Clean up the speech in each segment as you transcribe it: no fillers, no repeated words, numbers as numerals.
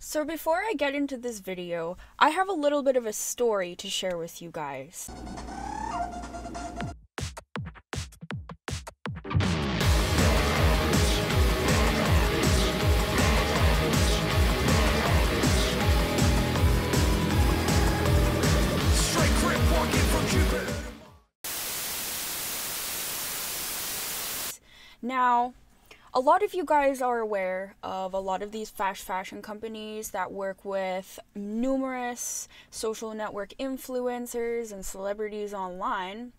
So before I get into this video, I have a little bit of a story to share with you guys. Now, a lot of you guys are aware of a lot of these fast fashion companies that work with numerous social network influencers and celebrities online.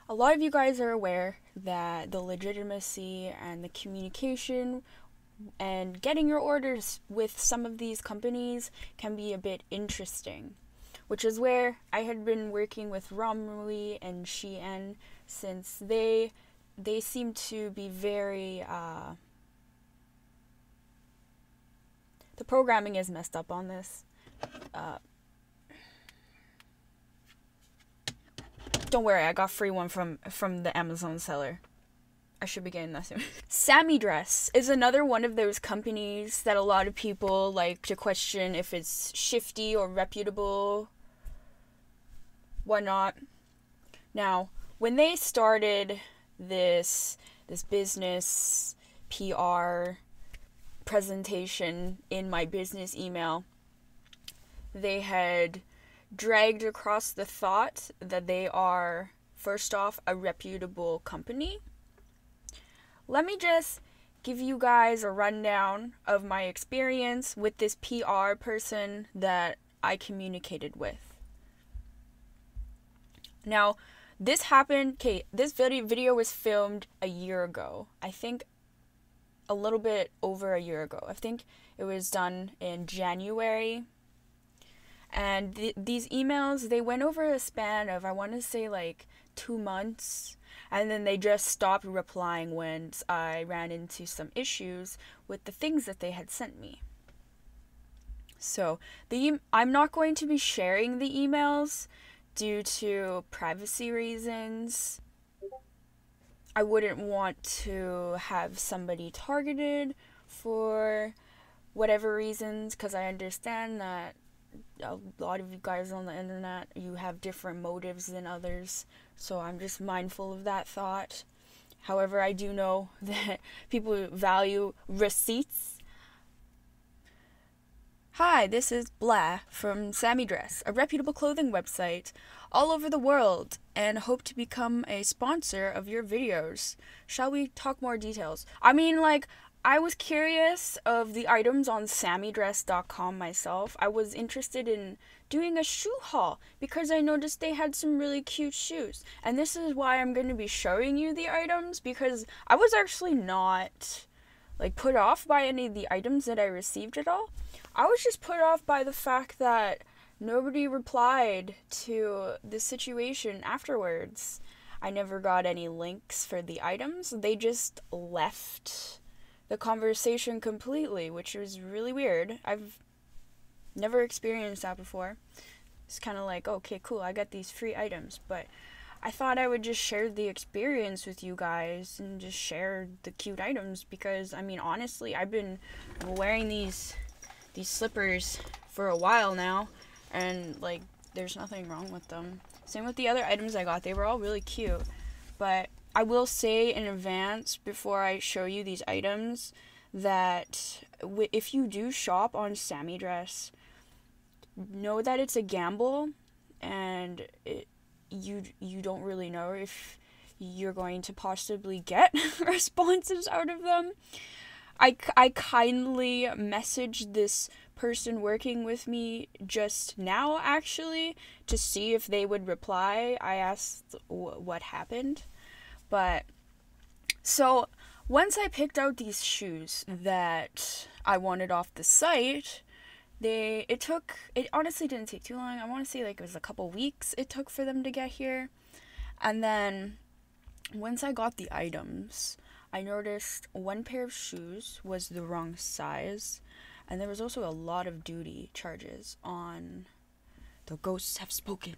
A lot of you guys are aware that the legitimacy and the communication and getting your orders with some of these companies can be a bit interesting, which is where I had been working with Romrui and Shein, since they seem to be very, the programming is messed up on this. Don't worry, I got free one from the Amazon seller. I should be getting that soon. Sammy Dress is another one of those companies that a lot of people like to question if it's shifty or reputable, whatnot. Now, when they started this business PR presentation in my business email, they had dragged across the thought that they are, first off, a reputable company. Let me just give you guys a rundown of my experience with this PR person that I communicated with. Now, this happened, this video was filmed a year ago. I think a little bit over a year ago. I think it was done in January. And these emails, they went over a span of, I want to say, like 2 months. And then they just stopped replying when I ran into some issues with the things that they had sent me. So, I'm not going to be sharing the emails due to privacy reasons. I wouldn't want to have somebody targeted for whatever reasons, because I understand that a lot of you guys on the internet, you have different motives than others, so I'm just mindful of that thought. However, I do know that people value receipts. Hi, this is Blah from Sammy Dress, a reputable clothing website all over the world, and hope to become a sponsor of your videos. Shall we talk more details? I mean, like, I was curious of the items on sammydress.com myself. I was interested in doing a shoe haul because I noticed they had some really cute shoes. And this is why I'm going to be showing you the items, because I was actually not put off by any of the items that I received at all. I was just put off by the fact that nobody replied to the situation afterwards. I never got any links for the items. They just left the conversation completely, which was really weird. I've never experienced that before. It's kind of like, okay, cool, I got these free items, but I thought I would just share the experience with you guys and just share the cute items, because, I mean, honestly, I've been wearing these slippers for a while now, and, there's nothing wrong with them. Same with the other items I got. They were all really cute, but I will say in advance, before I show you these items, that if you do shop on Sammy Dress, know that it's a gamble, and you don't really know if you're going to possibly get responses out of them. I kindly messaged this person working with me just now, actually, to see if they would reply. I asked what happened. But, so, once I picked out these shoes that I wanted off the site, it honestly didn't take too long. I want to say it was a couple weeks it took for them to get here. And then, once I got the items, I noticed one pair of shoes was the wrong size, and there was also a lot of duty charges on the Ghosts Have Spoken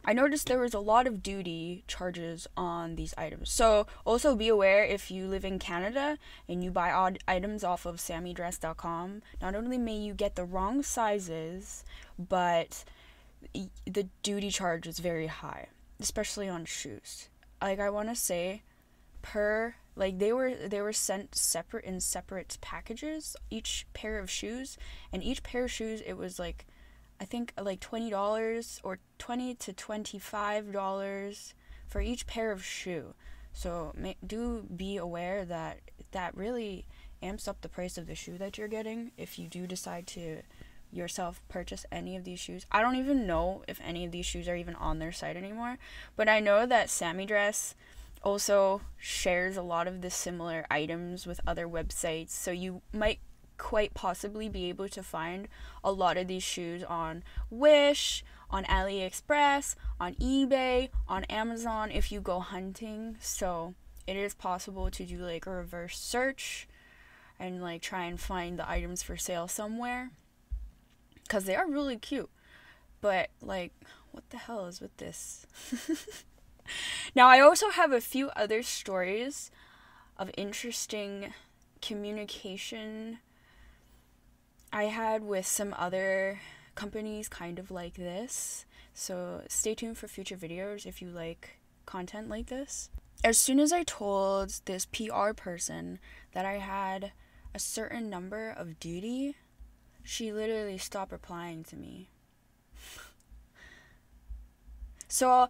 I noticed there was a lot of duty charges on these items. So also be aware, if you live in Canada and you buy odd items off of sammydress.com, not only may you get the wrong sizes, but the duty charge is very high, especially on shoes. Like, I want to say they were sent separate packages, each pair of shoes, and each pair of shoes, it was like, I think like $20 or $20 to $25 for each pair of shoe. So do be aware that that really amps up the price of the shoe that you're getting if you do decide to yourself purchase any of these shoes. I don't even know if any of these shoes are even on their site anymore, but I know that Sammy Dress also shares a lot of the similar items with other websites, so you might quite possibly be able to find a lot of these shoes on Wish, on AliExpress, on eBay, on Amazon if you go hunting. So it is possible to do like a reverse search and like try and find the items for sale somewhere, because they are really cute. But like, what the hell is with this? Now, I also have a few other stories of interesting communication I had with some other companies kind of like this. So stay tuned for future videos if you like content like this. As soon as I told this PR person that I had a certain number of duty, she literally stopped replying to me. So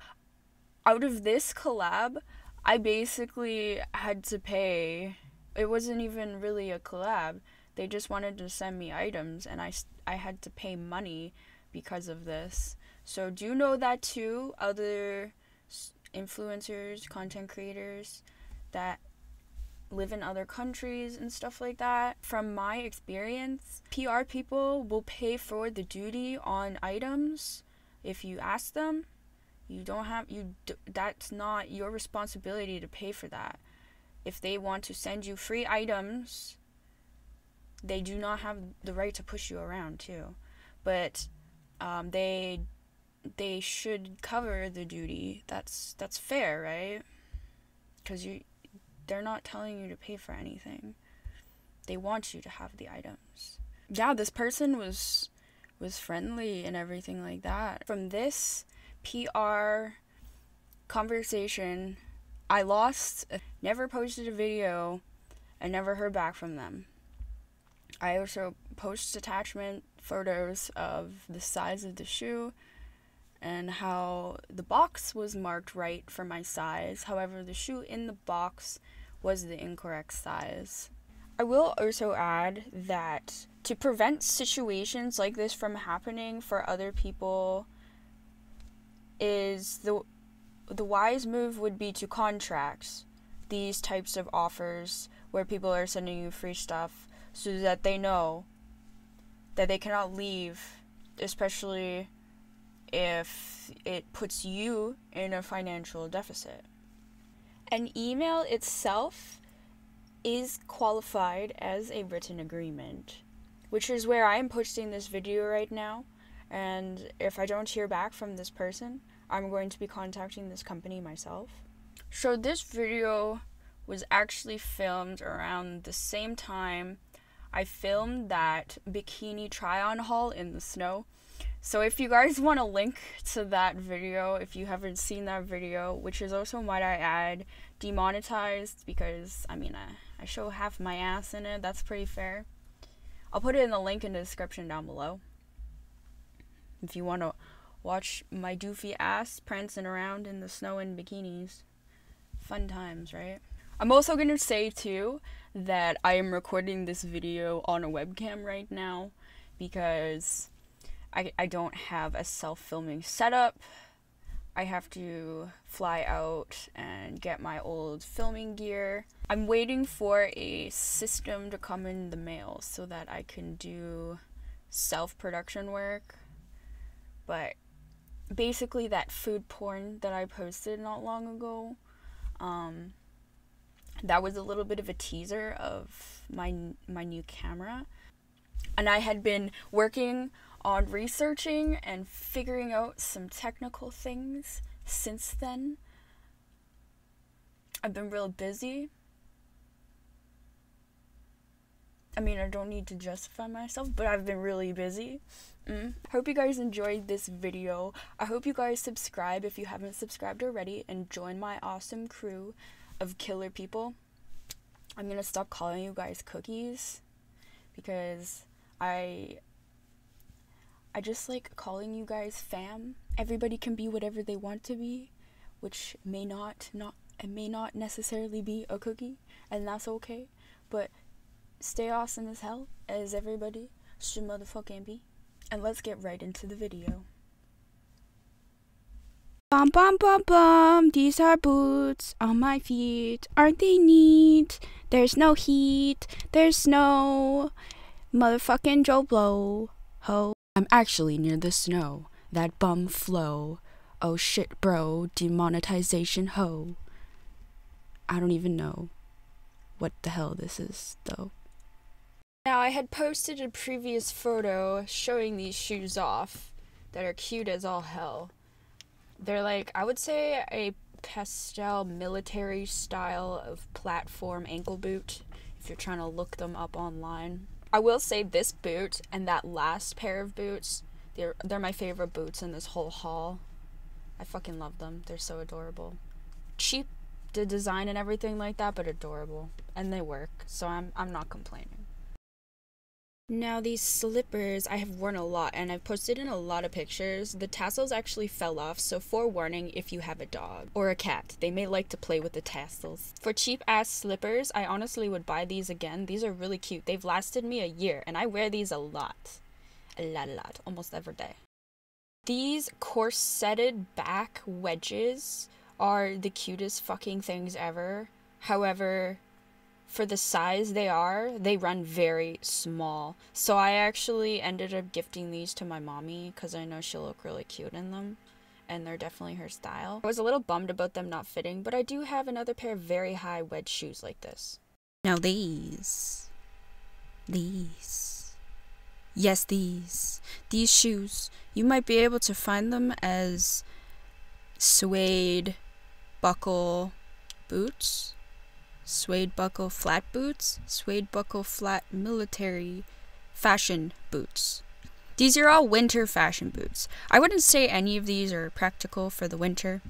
out of this collab, I basically had to pay. It wasn't even really a collab. They just wanted to send me items, and I had to pay money because of this. So do know that too, other influencers, content creators that live in other countries and stuff like that. From my experience, PR people will pay for the duty on items if you ask them. That's not your responsibility to pay for that. If they want to send you free items, they do not have the right to push you around too. But they should cover the duty. That's fair, right? Because they're not telling you to pay for anything. They want you to have the items. Yeah, this person was friendly and everything like that. From this PR conversation, I never posted a video, and never heard back from them. I also post attachment photos of the size of the shoe and how the box was marked right for my size. However, the shoe in the box was the incorrect size. I will also add that to prevent situations like this from happening for other people, is the wise move would be to contract these types of offers where people are sending you free stuff, so that they know that they cannot leave, especially if it puts you in a financial deficit. An email itself is qualified as a written agreement, which is where I am posting this video right now. And if I don't hear back from this person, I'm going to be contacting this company myself. So this video was actually filmed around the same time I filmed that bikini try-on haul in the snow. So if you guys want a link to that video, if you haven't seen that video, which is also, might I add, demonetized, because I show half my ass in it. That's pretty fair. I'll put it in the link in the description down below if you want to watch my doofy ass prancing around in the snow in bikinis. Fun times, right? I'm also going to say too that I am recording this video on a webcam right now because I don't have a self-filming setup. I have to fly out and get my old filming gear. I'm waiting for a system to come in the mail so that I can do self-production work. But basically that food porn that I posted not long ago, that was a little bit of a teaser of my new camera. And I had been working on researching and figuring out some technical things since then. I've been real busy. I mean, I don't need to justify myself, but I've been really busy. Hope you guys enjoyed this video. I hope you guys subscribe if you haven't subscribed already and join my awesome crew of killer people. I'm gonna stop calling you guys cookies because I just like calling you guys fam. Everybody can be whatever they want to be, which may not necessarily be a cookie, and that's okay. But stay awesome as hell, as everybody should motherfucking be. And let's get right into the video. Bum bum bum bum, these are boots on my feet. Aren't they neat? There's no heat, there's no motherfucking Joe Blow. Ho. I'm actually near the snow, that bum flow. Oh shit bro, demonetization ho. I don't even know what the hell this is though. Now I had posted a previous photo showing these shoes off that are cute as all hell. They're like, I would say a pastel military style of platform ankle boot if you're trying to look them up online. I will say this boot and that last pair of boots, they're my favorite boots in this whole haul. I fucking love them. They're so adorable. Cheap, the design and everything like that, but adorable. And they work, so I'm not complaining. Now these slippers I have worn a lot and I've posted in a lot of pictures. The tassels actually fell off, so forewarning if you have a dog or a cat. They may like to play with the tassels. For cheap ass slippers, I honestly would buy these again. These are really cute. They've lasted me a year and I wear these a lot. A lot, almost every day. These corseted back wedges are the cutest fucking things ever. However, for the size they run very small. So I actually ended up gifting these to my mommy because I know she'll look really cute in them. And they're definitely her style. I was a little bummed about them not fitting, but I do have another pair of very high wedge shoes like this. Now these. Yes, these shoes. You might be able to find them as suede buckle boots. Suede buckle flat boots, suede buckle flat military fashion boots. These are all winter fashion boots. I wouldn't say any of these are practical for the winter.